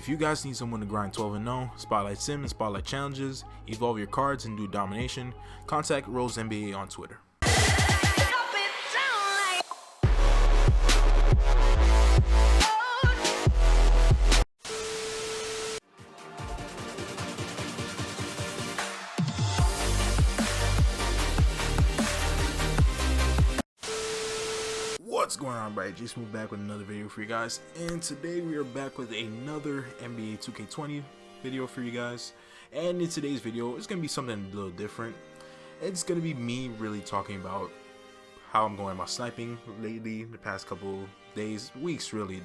If you guys need someone to grind 12 and 0, spotlight sim and spotlight challenges, evolve your cards and do domination, contact Rose NBA on Twitter. What's going on, everybody? Jason back with another video for you guys, and today we are back with another NBA 2K20 video for you guys. And in today's video, it's gonna be something a little different. It's gonna be me really talking about how I'm going about sniping lately, the past couple days, weeks really.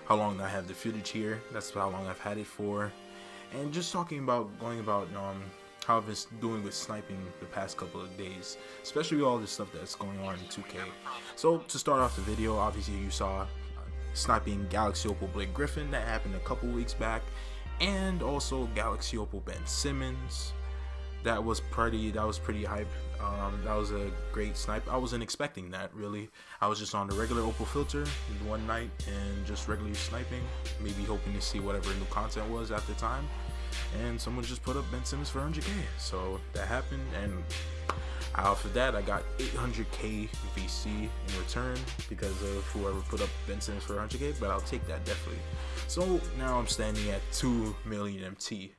How long I have the footage here. That's how long I've had it for, and just talking about how I've been doing with sniping the past couple of days, especially with all this stuff that's going on in 2K. So to start off the video, obviously you saw sniping Galaxy Opal Blake Griffin that happened a couple weeks back, and also Galaxy Opal Ben Simmons. That was pretty hype. That was a great snipe. I wasn't expecting that really. I was just on the regular Opal filter one night and just regularly sniping, maybe hoping to see whatever new content was at the time. And someone just put up Ben Simmons for 100k, so that happened, and off of that I got 800k VC in return because of whoever put up Ben Simmons for 100k, but I'll take that definitely. So now I'm standing at 2 million MT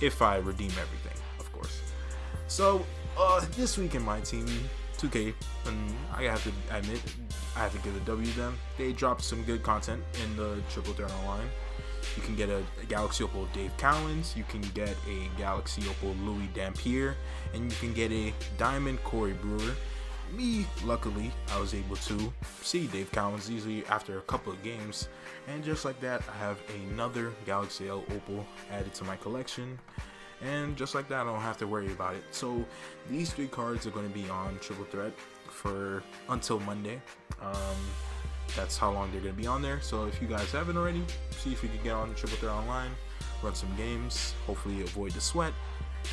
if I redeem everything, of course. So this week in my team 2K, and I have to admit, I have to give a W to them. They dropped some good content in the Triple Threat Online. You can get a Galaxy Opal Dave Cowens, you can get a Galaxy Opal Louis Dampier, and you can get a Diamond Corey Brewer. Me, luckily, I was able to see Dave Cowens easily after a couple of games, and just like that, I have another Galaxy Opal added to my collection, and just like that, I don't have to worry about it. So these three cards are going to be on Triple Threat for until Monday. That's how long they're going to be on there. So if you guys haven't already, see if you can get on Triple Threat Online, run some games, hopefully avoid the sweat,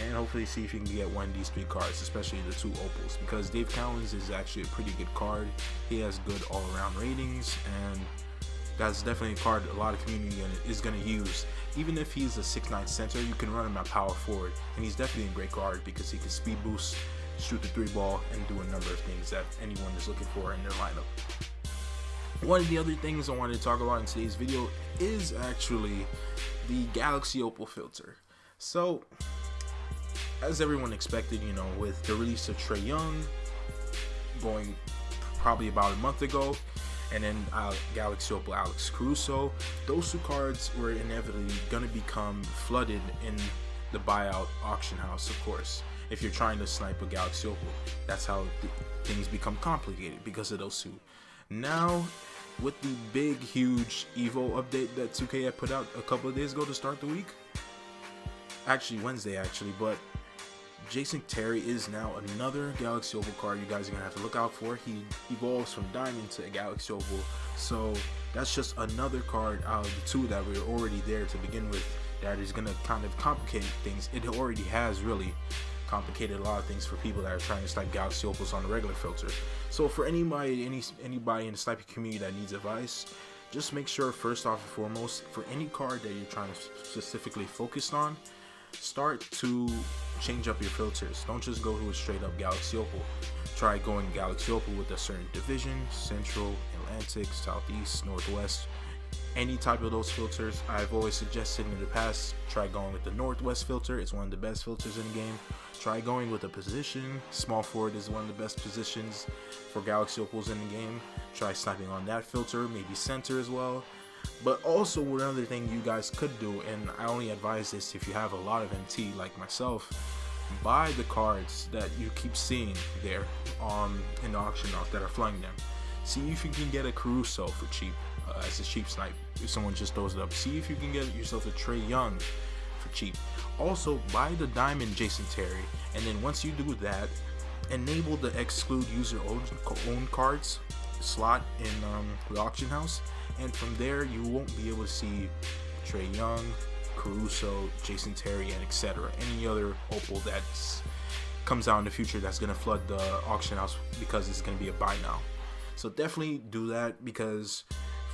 and hopefully see if you can get one of these three cards, especially the two Opals, because Dave Cowens is actually a pretty good card. He has good all-around ratings, and that's definitely a card a lot of community is going to use. Even if he's a 6'9" center, you can run him at power forward, and he's definitely a great card because he can speed boost, shoot the 3-ball, and do a number of things that anyone is looking for in their lineup. One of the other things I wanted to talk about in today's video is actually the Galaxy Opal filter. So, as everyone expected, with the release of Trae Young going probably about a month ago, and then Galaxy Opal Alex Caruso, those two cards were inevitably going to become flooded in the buyout auction house, of course. If you're trying to snipe a Galaxy Opal, that's how things become complicated because of those two. Now, with the big, huge Evo update that 2K had put out a couple of days ago to start the week, actually Wednesday but Jason Terry is now another Galaxy Opal card you guys are going to have to look out for. He evolves from Diamond to a Galaxy Opal, so that's just another card out of the two that were already there to begin with that is going to kind of complicate things. It already has really complicated a lot of things for people that are trying to snipe Galaxy Opals on the regular filter. So for anybody in the sniping community that needs advice, just make sure first off and foremost, for any card that you're trying to specifically focus on, start to change up your filters. Don't just go to a straight up Galaxy Opal. Try going Galaxy Opal with a certain division: Central, Atlantic, Southeast, Northwest. Any type of those filters. I've always suggested in the past, try going with the Northwest filter. It's one of the best filters in the game. Try going with a position. Small forward is one of the best positions for Galaxy Opals in the game. Try sniping on that filter, maybe center as well. But also, one other thing you guys could do, and I only advise this if you have a lot of MT like myself, buy the cards that you keep seeing there in the auction house that are flooding them. See if you can get a Caruso for cheap as a cheap snipe if someone just throws it up. See if you can get yourself a Trae Young for cheap. Also, buy the Diamond Jason Terry, and then once you do that, enable the exclude user owned cards slot in the auction house, and from there you won't be able to see Trae Young, Caruso, Jason Terry, and etc. Any other Opal that comes out in the future that's going to flood the auction house because it's going to be a buy now. So definitely do that, because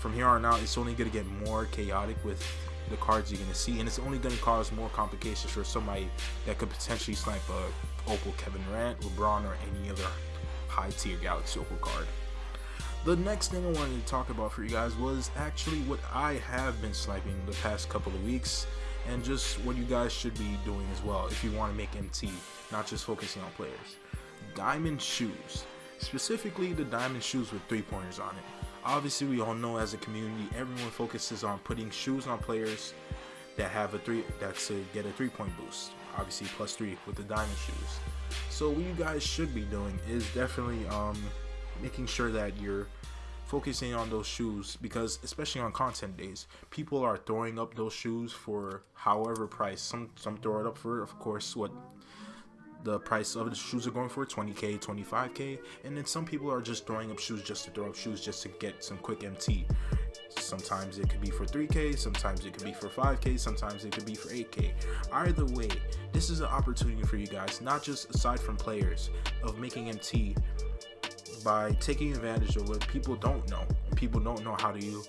from here on out, it's only going to get more chaotic with the cards you're going to see, and it's only going to cause more complications for somebody that could potentially snipe a Opal, Kevin Durant, LeBron, or any other high tier Galaxy Opal card. The next thing I wanted to talk about for you guys was actually what I have been sniping the past couple of weeks, and just what you guys should be doing as well if you want to make MT, not just focusing on players. Diamond shoes, specifically the diamond shoes with 3-pointers on it. Obviously, we all know as a community, everyone focuses on putting shoes on players that have that's to get a 3-point boost. Obviously, +3 with the diamond shoes. So what you guys should be doing is definitely making sure that you're focusing on those shoes, because especially on content days, people are throwing up those shoes for however price. Some throw it up for, of course, what the price of the shoes are going for, 20k, 25k, and then some people are just throwing up shoes just to throw up shoes just to get some quick MT. Sometimes it could be for 3k, sometimes it could be for 5k, sometimes it could be for 8k. Either way, this is an opportunity for you guys, not just aside from players, of making MT by taking advantage of what people don't know. People don't know how to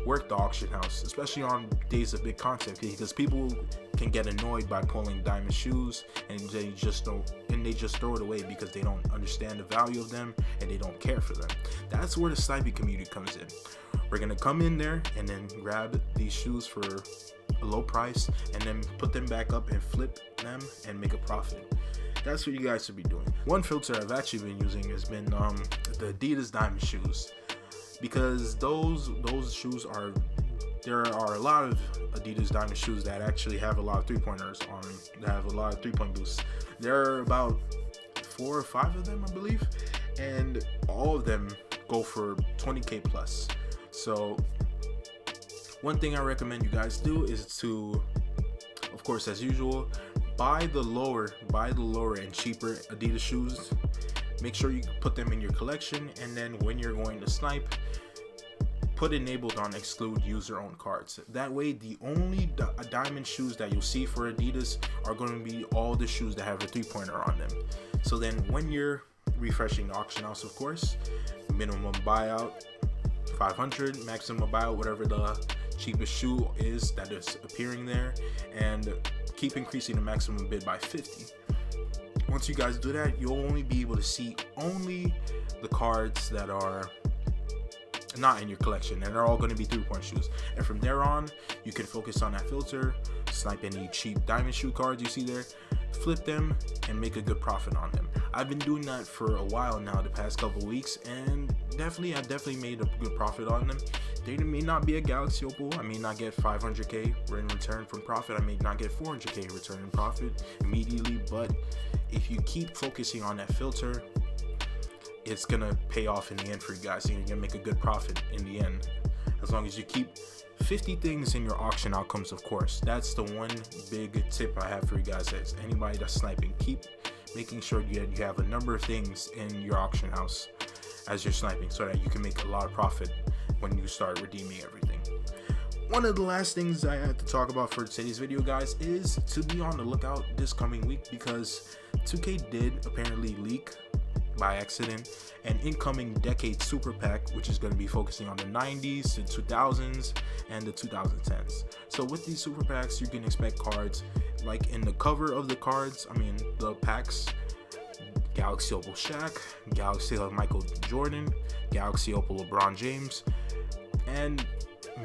work the auction house, especially on days of big content, because people can get annoyed by pulling diamond shoes and they just throw it away because they don't understand the value of them and they don't care for them. That's where the sniping community comes in. We're gonna come in there and then grab these shoes for a low price and then put them back up and flip them and make a profit. That's what you guys should be doing. One filter I've actually been using has been the Adidas diamond shoes, because those shoes are, there are a lot of Adidas diamond shoes that actually have a lot of 3-pointers on them, that have a lot of 3-point boosts. There are about 4 or 5 of them, I believe, and all of them go for 20k plus. So one thing I recommend you guys do is to, of course, as usual, buy the lower and cheaper Adidas shoes. Make sure you put them in your collection, and then when you're going to snipe, put enabled on exclude user owned cards. That way, the only diamond shoes that you'll see for Adidas are going to be all the shoes that have a 3-pointer on them. So then when you're refreshing the auction house, of course, minimum buyout 500, maximum buyout whatever the cheapest shoe is that is appearing there, and keep increasing the maximum bid by 50. Once you guys do that, you'll only be able to see only the cards that are not in your collection, and they're all going to be 3-point shoes. And from there on, you can focus on that filter, snipe any cheap diamond shoe cards you see there, flip them, and make a good profit on them. I've been doing that for a while now, the past couple of weeks, and I definitely made a good profit on them. They may not be a Galaxy Opal. I may not get 500k in return from profit. I may not get 400k in return in profit immediately, but if you keep focusing on that filter, it's gonna pay off in the end for you guys, and you're gonna make a good profit in the end, as long as you keep 50 things in your auction outcomes. Of course, that's the one big tip I have for you guys. As anybody that's sniping, keep making sure you have a number of things in your auction house as you're sniping, so that you can make a lot of profit when you start redeeming everything. One of the last things I had to talk about for today's video, guys, is to be on the lookout this coming week, because 2K did apparently leak by accident an incoming decade super pack, which is going to be focusing on the 90s, the 2000s, and the 2010s. So with these super packs, you can expect cards like in the cover of the cards, the packs, Galaxy Opal Shaq, Galaxy Michael Jordan, Galaxy Opal LeBron James, and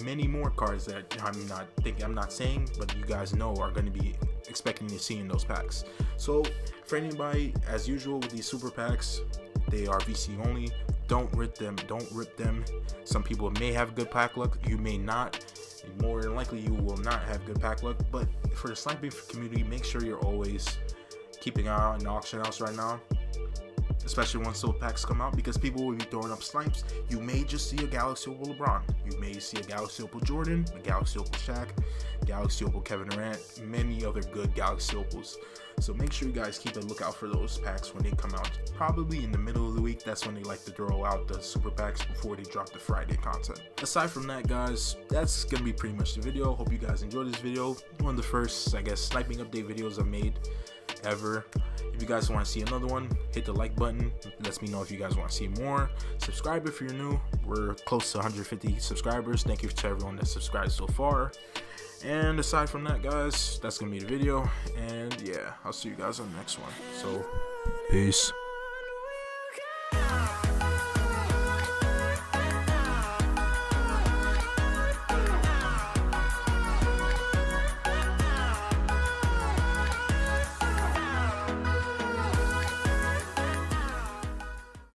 many more cards that I'm not saying, but you guys know are going to be expecting to see in those packs. So for anybody, as usual with these super packs, they are VC only. Don't rip them. Some people may have good pack luck, you may not. More than likely you will not have good pack luck, but for the sniping community, make sure you're always keeping an eye on the auction house right now, especially once those packs come out, because people will be throwing up snipes. You may just see a Galaxy Opal LeBron, you may see a Galaxy Opal Jordan, a Galaxy Opal Shaq, Galaxy Opal Kevin Durant, many other good Galaxy Opals. So make sure you guys keep a lookout for those packs when they come out. Probably in the middle of the week, that's when they like to throw out the super packs before they drop the Friday content. Aside from that, guys, that's gonna be pretty much the video. Hope you guys enjoyed this video. One of the first, I guess, sniping update videos I made. ever. If you guys want to see another one, hit the like button. Lets me know if you guys want to see more. Subscribe if you're new. We're close to 150 subscribers. Thank you to everyone that subscribed so far. And aside from that, guys, that's gonna be the video. And yeah, I'll see you guys on the next one. So peace.